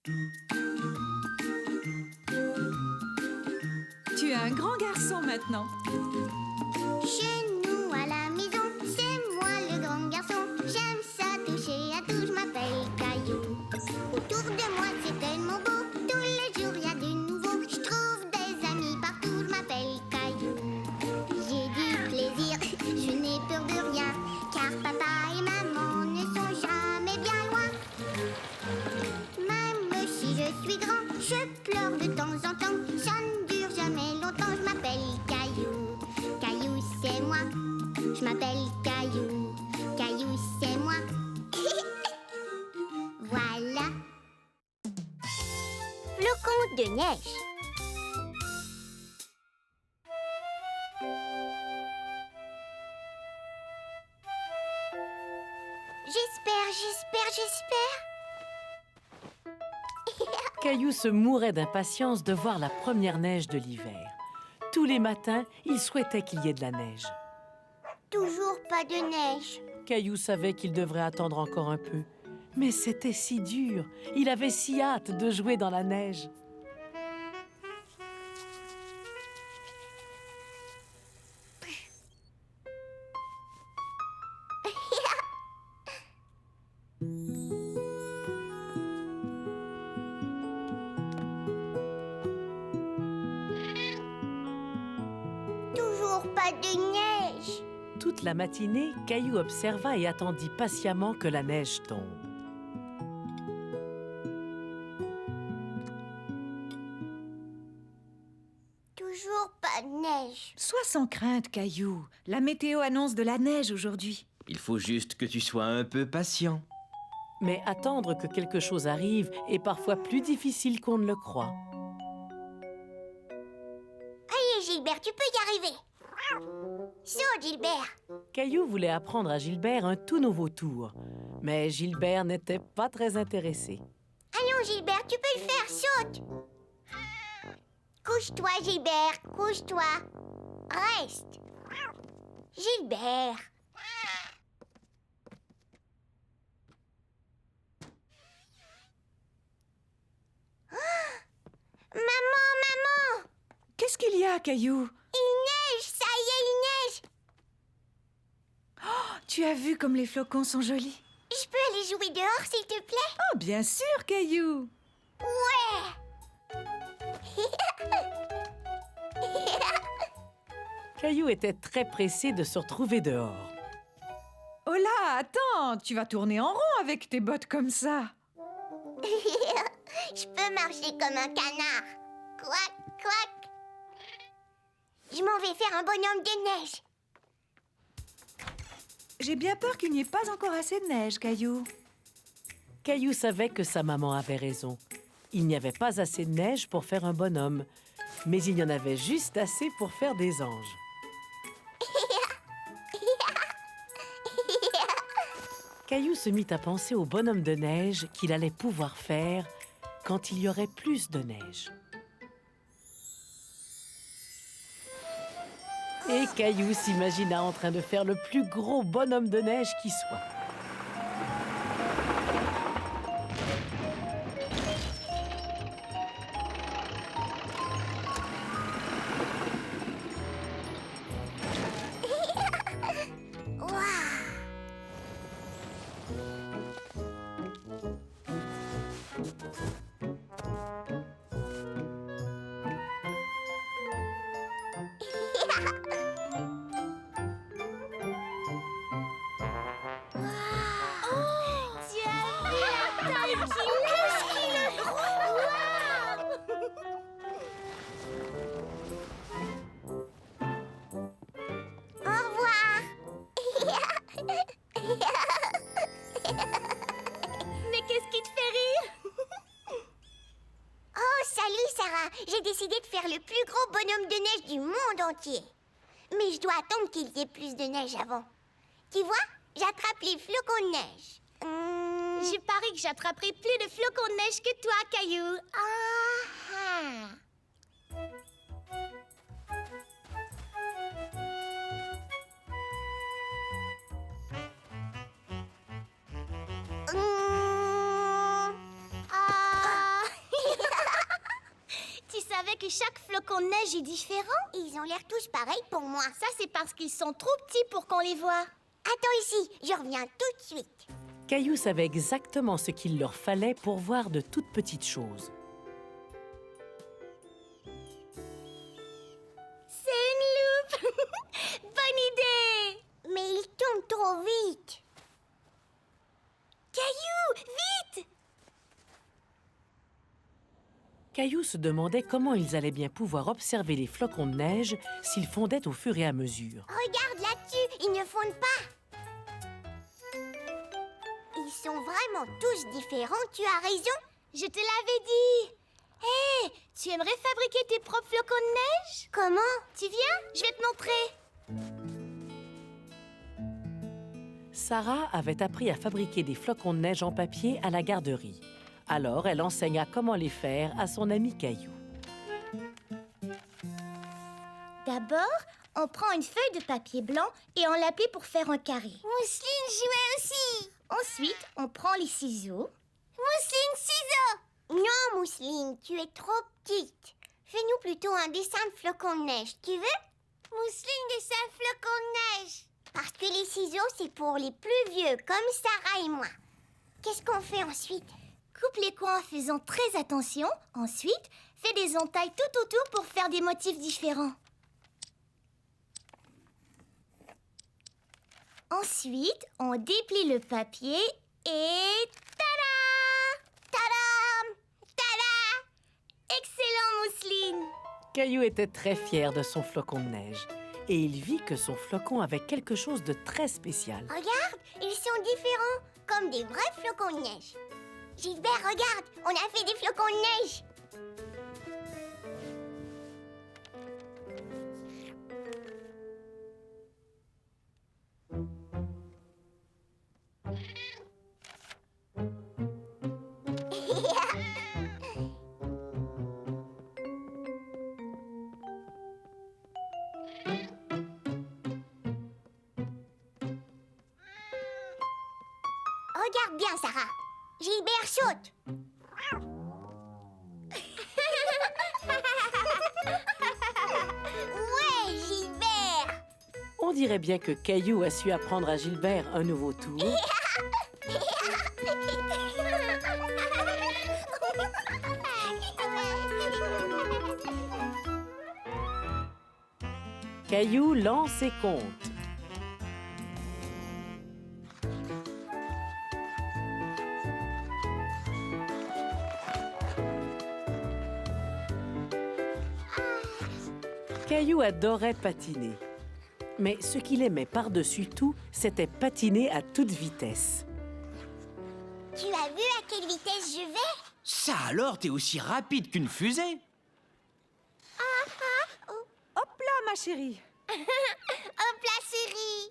Tu es un grand garçon maintenant. Chez nous à la maison, c'est moi le grand garçon. J'aime ça toucher à tout, je m'appelle Caillou. Autour de moi c'est tellement beau, tous les jours il y a du nouveau. Je trouve des amis partout, je m'appelle Caillou. J'ai du plaisir, je n'ai peur de rien, car papa et maman ne sont jamais bien loin. Même si je suis grand, je pleure de temps en temps. Ça ne dure jamais longtemps, je m'appelle Caillou. Caillou, c'est moi. Je m'appelle Caillou. Caillou, c'est moi. Voilà. Flocon de neige. J'espère. Caillou se mourait d'impatience de voir la première neige de l'hiver. Tous les matins, il souhaitait qu'il y ait de la neige. Toujours pas de neige. Caillou savait qu'il devrait attendre encore un peu. Mais c'était si dur. Il avait si hâte de jouer dans la neige. Toujours pas de neige. Toute la matinée, Caillou observa et attendit patiemment que la neige tombe. Toujours pas de neige. Sois sans crainte, Caillou. La météo annonce de la neige aujourd'hui. Il faut juste que tu sois un peu patient. Mais attendre que quelque chose arrive est parfois plus difficile qu'on ne le croit. Allez, Gilbert, tu peux y arriver. Saute, Gilbert. Caillou voulait apprendre à Gilbert un tout nouveau tour. Mais Gilbert n'était pas très intéressé. Allons, Gilbert, tu peux le faire, saute. Couche-toi, Gilbert, couche-toi. Reste. Gilbert. Maman! Qu'est-ce qu'il y a, Caillou? Il neige, ça y est, il neige. Tu as vu comme les flocons sont jolis? Je peux aller jouer dehors, s'il te plaît? Oh, bien sûr, Caillou. Ouais. Caillou était très pressé de se retrouver dehors. Oh là, attends, tu vas tourner en rond avec tes bottes comme ça. Je peux marcher comme un canard. Quack, quack. Je m'en vais faire un bonhomme de neige. J'ai bien peur qu'il n'y ait pas encore assez de neige, Caillou. Caillou savait que sa maman avait raison. Il n'y avait pas assez de neige pour faire un bonhomme, mais il y en avait juste assez pour faire des anges. Caillou se mit à penser au bonhomme de neige qu'il allait pouvoir faire quand il y aurait plus de neige. Et Caillou s'imagina en train de faire le plus gros bonhomme de neige qui soit. Au revoir. Mais qu'est-ce qui te fait rire? Oh, salut Sarah. J'ai décidé de faire le plus gros bonhomme de neige du monde entier. Mais je dois attendre qu'il y ait plus de neige avant. Tu vois, j'attrape les flocons de neige. Je parie que j'attraperai plus de flocons de neige que toi, Caillou. Ah. chaque flocon de neige est différent? Ils ont l'air tous pareils pour moi. Ça, c'est parce qu'ils sont trop petits pour qu'on les voie. Attends ici, je reviens tout de suite. Caillou savait exactement ce qu'il leur fallait pour voir de toutes petites choses. C'est une loupe! Bonne idée! Mais ils tombent trop vite. Caillou, vite! Caillou se demandait comment ils allaient bien pouvoir observer les flocons de neige s'ils fondaient au fur et à mesure. Regarde là-dessus, ils ne fondent pas. Ils sont vraiment tous différents, tu as raison. Je te l'avais dit! Hé, tu aimerais fabriquer tes propres flocons de neige? Comment? Tu viens? Je vais te montrer. Sarah avait appris à fabriquer des flocons de neige en papier à la garderie. Alors, elle enseigna comment les faire à son ami Caillou. D'abord, on prend une feuille de papier blanc et on l'appuie pour faire un carré. Mousseline jouait aussi. Ensuite, on prend les ciseaux. Mousseline, ciseaux. Non, Mousseline, tu es trop petite. Fais-nous plutôt un dessin de flocon de neige, tu veux? Mousseline, dessin flocon de neige. Parce que les ciseaux, c'est pour les plus vieux, comme Sarah et moi. Qu'est-ce qu'on fait ensuite? Coupe les coins en faisant très attention. Ensuite, fais des entailles tout autour pour faire des motifs différents. Ensuite, on déplie le papier et... Tada! Tadam! Tada! Excellent, Mousseline! Caillou était très fier de son flocon de neige. Et il vit que son flocon avait quelque chose de très spécial. Regarde, ils sont différents, comme des vrais flocons de neige. Gilbert, regarde, on a fait des flocons de neige. Regarde bien, Sarah. Gilbert saute. Ouais, Gilbert. On dirait bien que Caillou a su apprendre à Gilbert un nouveau tour. Caillou lance et compte. Caillou adorait patiner. Mais ce qu'il aimait par-dessus tout, c'était patiner à toute vitesse. Tu as vu à quelle vitesse je vais? Ça alors, t'es aussi rapide qu'une fusée? Hop là, ma chérie. Hop là, chérie.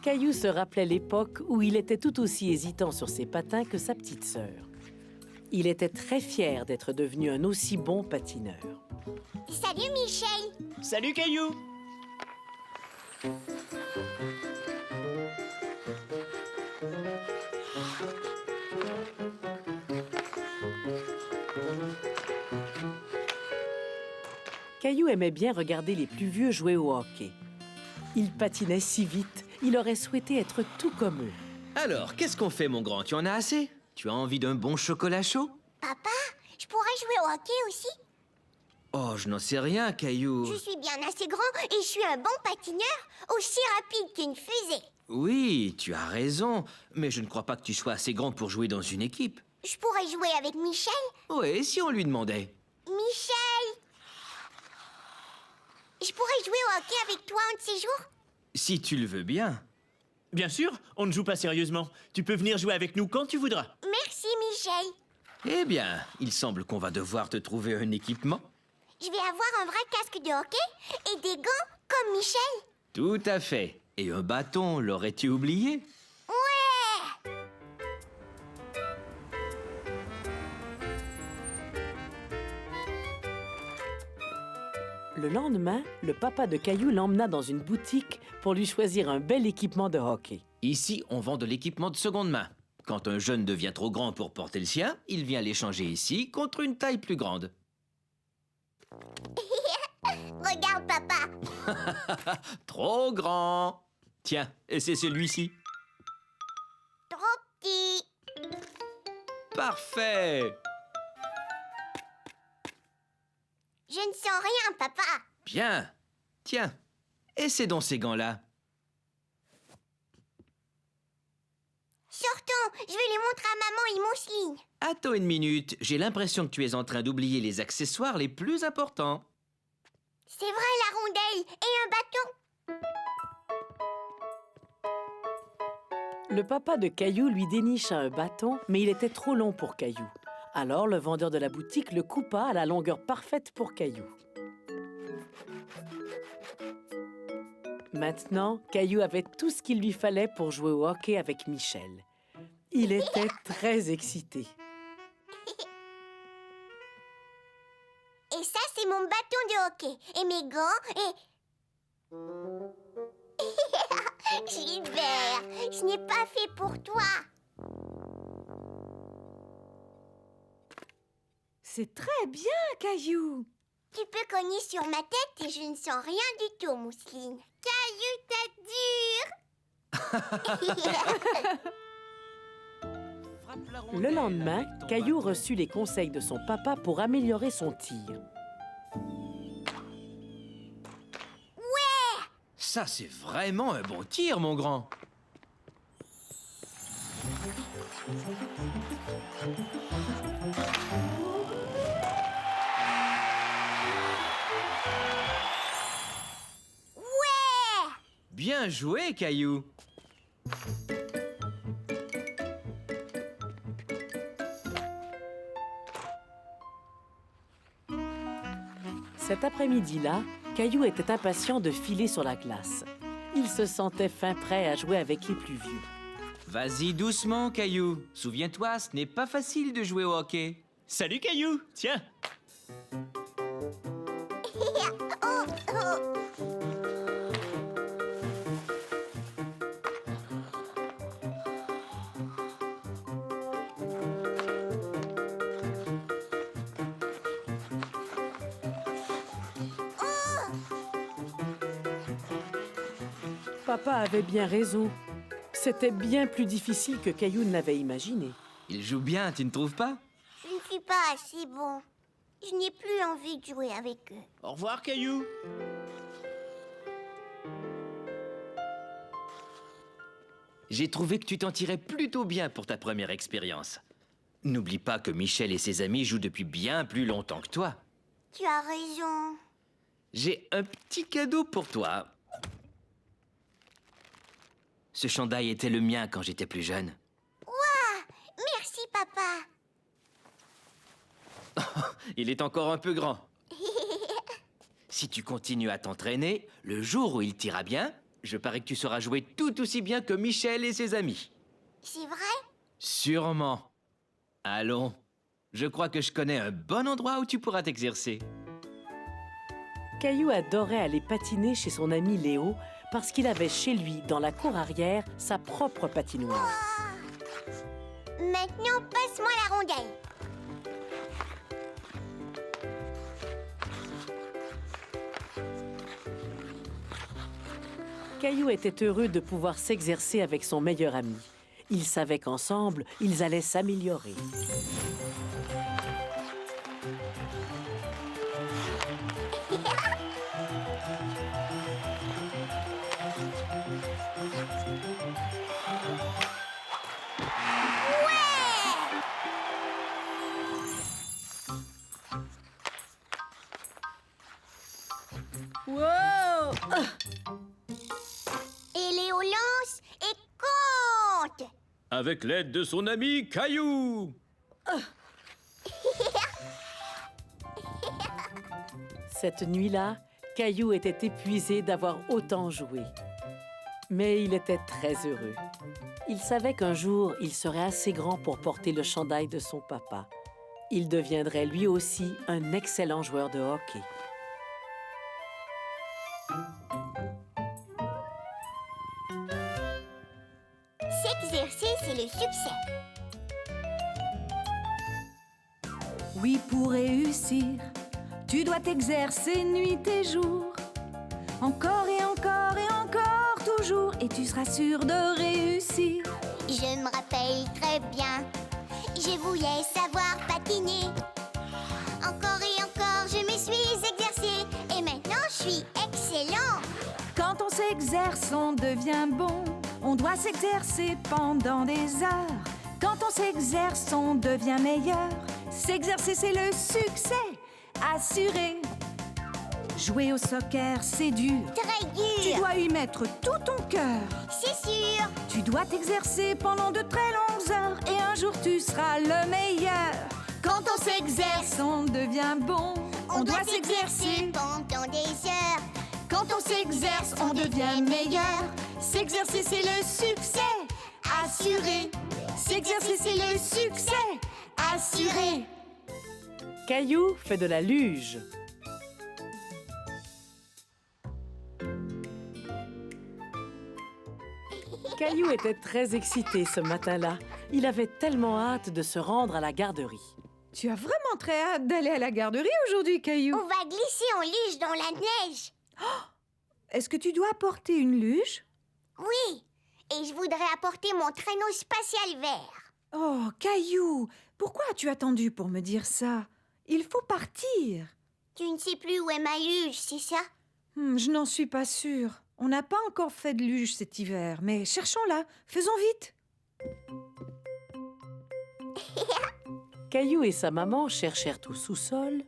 Caillou se rappelait l'époque où il était tout aussi hésitant sur ses patins que sa petite sœur. Il était très fier d'être devenu un aussi bon patineur. Salut, Michel. Salut Caillou! Caillou aimait bien regarder les plus vieux jouer au hockey. Ils patinaient si vite, il aurait souhaité être tout comme eux. Alors, qu'est-ce qu'on fait, mon grand? Tu en as assez? Tu as envie d'un bon chocolat chaud? Papa, je pourrais jouer au hockey aussi? Oh, je n'en sais rien, Caillou. Je suis bien assez grand et je suis un bon patineur, aussi rapide qu'une fusée. Oui, tu as raison, mais je ne crois pas que tu sois assez grand pour jouer dans une équipe. Je pourrais jouer avec Michel? Oui, si on lui demandait. Michel! Je pourrais jouer au hockey avec toi un de ces jours? Si tu le veux bien. Bien sûr, on ne joue pas sérieusement. Tu peux venir jouer avec nous quand tu voudras. Merci, Michel. Eh bien, il semble qu'on va devoir te trouver un équipement. Je vais avoir un vrai casque de hockey et des gants comme Michel. Tout à fait. Et un bâton, l'aurais-tu oublié? Ouais! Le lendemain, le papa de Caillou l'emmena dans une boutique pour lui choisir un bel équipement de hockey. Ici, on vend de l'équipement de seconde main. Quand un jeune devient trop grand pour porter le sien, il vient l'échanger ici contre une taille plus grande. Regarde, papa. Trop grand. Tiens, et c'est celui-ci. Trop petit. Parfait. Je ne sens rien, papa. Bien. Tiens, essaie donc ces gants-là. Sortons, je vais les montrer à maman et Mousseline. Attends une minute, j'ai l'impression que tu es en train d'oublier les accessoires les plus importants. C'est vrai, la rondelle et un bâton. Le papa de Caillou lui dénicha un bâton, mais il était trop long pour Caillou. Alors le vendeur de la boutique le coupa à la longueur parfaite pour Caillou. Maintenant, Caillou avait tout ce qu'il lui fallait pour jouer au hockey avec Michel. Il était très excité. Et ça, c'est mon bâton de hockey. Et mes gants et... Gilbert, je n'ai pas fait pour toi. C'est très bien, Caillou. Tu peux cogner sur ma tête et je ne sens rien du tout, Mousseline. Caillou, tête dure. Le lendemain, Caillou reçut les conseils de son papa pour améliorer son tir. Ça, c'est vraiment un bon tir, mon grand. Ouais! Bien joué, Caillou. Cet après-midi-là, Caillou était impatient de filer sur la glace. Il se sentait fin prêt à jouer avec les plus vieux. Vas-y doucement, Caillou. Souviens-toi, ce n'est pas facile de jouer au hockey. Salut Caillou, tiens. Papa avait bien raison. C'était bien plus difficile que Caillou ne l'avait imaginé. Il joue bien, tu ne trouves pas? Je ne suis pas assez bon. Je n'ai plus envie de jouer avec eux. Au revoir Caillou. J'ai trouvé que tu t'en tirais plutôt bien pour ta première expérience. N'oublie pas que Michel et ses amis jouent depuis bien plus longtemps que toi. Tu as raison. J'ai un petit cadeau pour toi. Ce chandail était le mien quand j'étais plus jeune. Merci, papa. Il est encore un peu grand. Si tu continues à t'entraîner, le jour où il t'ira bien, je parie que tu sauras jouer tout aussi bien que Michel et ses amis. C'est vrai? Sûrement. Allons, je crois que je connais un bon endroit où tu pourras t'exercer. Caillou adorait aller patiner chez son ami Léo parce qu'il avait chez lui, dans la cour arrière, sa propre patinoire. Maintenant, passe-moi la rondelle. Caillou était heureux de pouvoir s'exercer avec son meilleur ami. Il savait qu'ensemble, ils allaient s'améliorer. Wow! Et Léo lance et compte. Avec l'aide de son ami Caillou. Cette nuit-là, Caillou était épuisé d'avoir autant joué. Mais il était très heureux. Il savait qu'un jour, il serait assez grand pour porter le chandail de son papa. Il deviendrait lui aussi un excellent joueur de hockey. S'exercer, c'est le succès. Oui, pour réussir, tu Tu dois t'exercer nuit et jour. Encore et encore et encore, toujours, et tu seras sûr de réussir. Je me rappelle très bien, je voulais savoir patiner. Encore et encore, je me suis exercée et maintenant je suis excellent. Quand on s'exerce, on devient bon. On doit s'exercer pendant des heures. Quand on s'exerce, on devient meilleur. S'exercer, c'est le succès assuré. Jouer au soccer, c'est dur. Très Tu dur, dois y mettre tout ton cœur. c'est sûr. Tu dois t'exercer pendant de très longues heures et un jour tu seras le meilleur. Quand on s'exerce, on devient bon. On doit s'exercer pendant des heures. Quand on s'exerce, on devient meilleur. S'exercer, c'est le succès assuré. S'exercer, c'est le succès assuré. Caillou fait de la luge. Caillou était très excité ce matin-là. Il avait tellement hâte de se rendre à la garderie. Tu as vraiment très hâte d'aller à la garderie aujourd'hui, Caillou. On va glisser en luge dans la neige. Est-ce que tu dois apporter une luge? Oui, et je voudrais apporter mon traîneau spatial vert. Oh, Caillou, pourquoi as-tu attendu pour me dire ça? Il faut partir. Tu ne sais plus où est ma luge, c'est ça? Je n'en suis pas sûre. On n'a pas encore fait de luge cet hiver, mais cherchons-la. Faisons vite. Caillou et sa maman cherchèrent au sous-sol.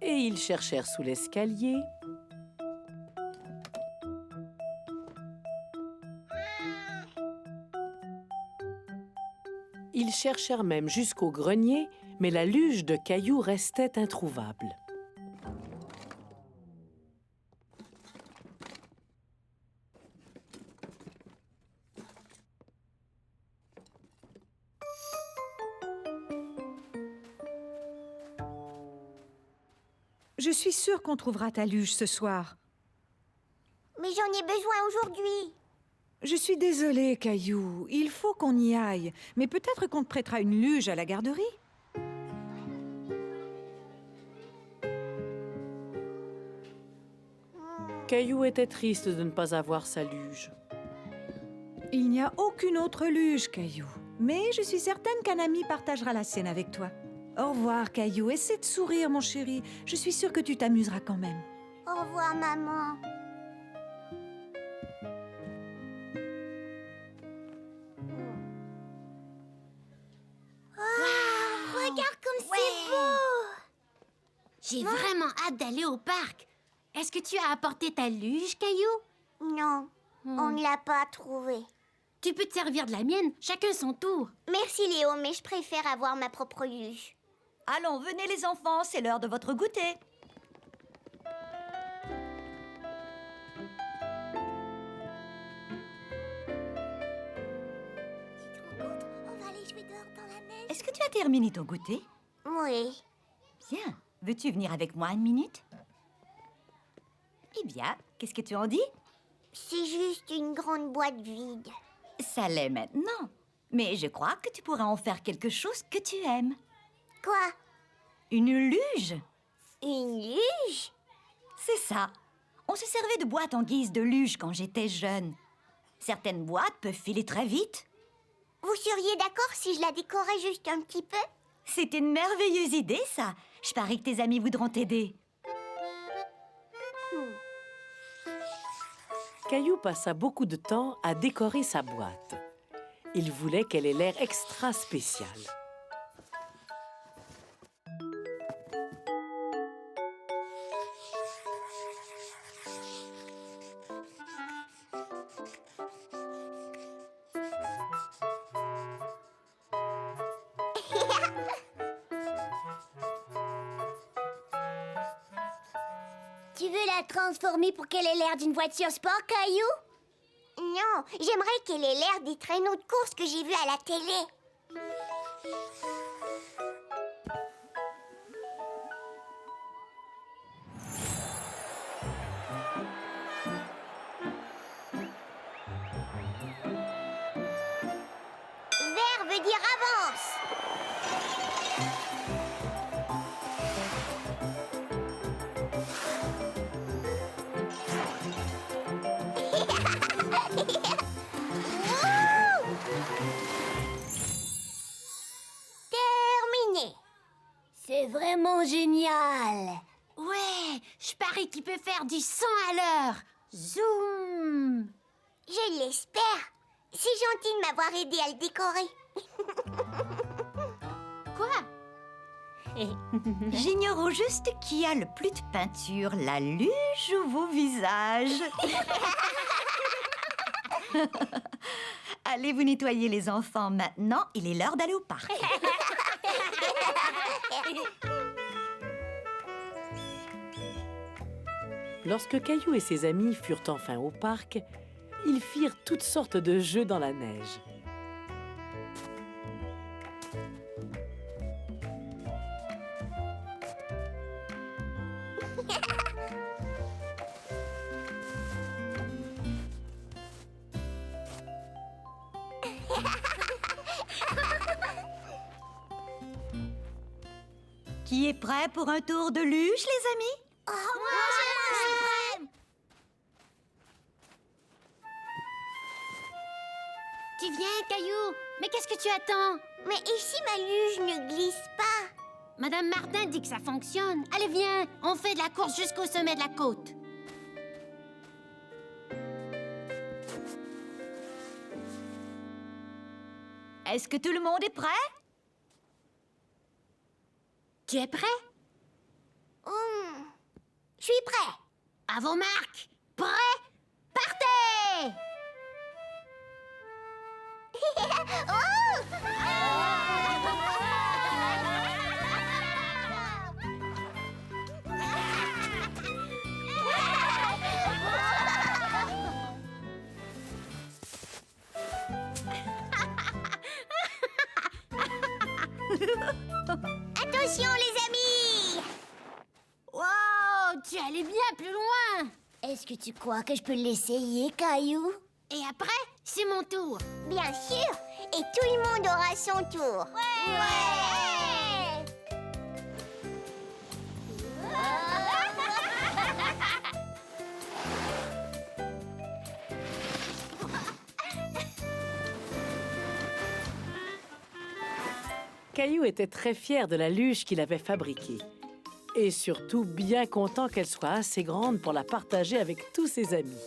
Et ils cherchèrent sous l'escalier. Ils cherchèrent même jusqu'au grenier, mais la luge de Caillou restait introuvable. Je suis sûre qu'on trouvera ta luge ce soir. Mais j'en ai besoin aujourd'hui. Je suis désolée, Caillou. Il faut qu'on y aille. Mais peut-être qu'on te prêtera une luge à la garderie. Caillou était triste de ne pas avoir sa luge. Il n'y a aucune autre luge, Caillou. Mais je suis certaine qu'un ami partagera la sienne avec toi. Au revoir, Caillou. Essaie de sourire, mon chéri. Je suis sûre que tu t'amuseras quand même. Au revoir, maman. Regarde comme c'est beau! J'ai vraiment hâte d'aller au parc. Est-ce que tu as apporté ta luge, Caillou? Non, on ne l'a pas trouvé. Tu peux te servir de la mienne, chacun son tour. Merci Léo, mais je préfère avoir ma propre luge. Allons, venez les enfants, c'est l'heure de votre goûter. Tu te rends compte? On va aller jouer dehors dans la neige. Est-ce que tu as terminé ton goûter? Oui. Bien. Veux-tu venir avec moi une minute? Eh bien, qu'est-ce que tu en dis? C'est juste une grande boîte vide. Ça l'est maintenant. Mais je crois que tu pourras en faire quelque chose que tu aimes. Quoi? Une luge? Une luge? C'est ça. On se servait de boîtes en guise de luge quand j'étais jeune. Certaines boîtes peuvent filer très vite. Vous seriez d'accord si je la décorais juste un petit peu? C'est une merveilleuse idée, ça. Je parie que tes amis voudront t'aider. Caillou passa beaucoup de temps à décorer sa boîte. Il voulait qu'elle ait l'air extra spéciale. Tu veux la transformer pour qu'elle ait l'air d'une voiture sport, Caillou? Non, j'aimerais qu'elle ait l'air des traîneaux de course que j'ai vus à la télé. Vert veut dire avance. Wouh! Terminé. C'est vraiment génial. Ouais, je parie qu'il peut faire du 100 à l'heure. Zoom. Je l'espère. C'est gentil de m'avoir aidé à le décorer. Quoi? J'ignore au juste qui a le plus de peinture, la luge ou vos visages. Allez vous nettoyer les enfants maintenant, il est l'heure d'aller au parc. Lorsque Caillou et ses amis furent enfin au parc, ils firent toutes sortes de jeux dans la neige. Qui est prêt pour un tour de luge, les amis? Oh, moi, je suis prête. Tu viens, Caillou? Mais qu'est-ce que tu attends? Mais ici, ma luge ne glisse pas. Madame Martin dit que ça fonctionne. Allez, viens, on fait de la course jusqu'au sommet de la côte. Est-ce que tout le monde est prêt? Tu es prêt? Je suis prêt. À vos marques. Prêt? Partez! Attention, les amis. Wow, tu allais bien plus loin. Est-ce que tu crois que je peux l'essayer, Caillou? Et après, c'est mon tour. Bien sûr. Et tout le monde aura son tour. Ouais. Caillou était très fier de la luge qu'il avait fabriquée. Et surtout bien content qu'elle soit assez grande pour la partager avec tous ses amis.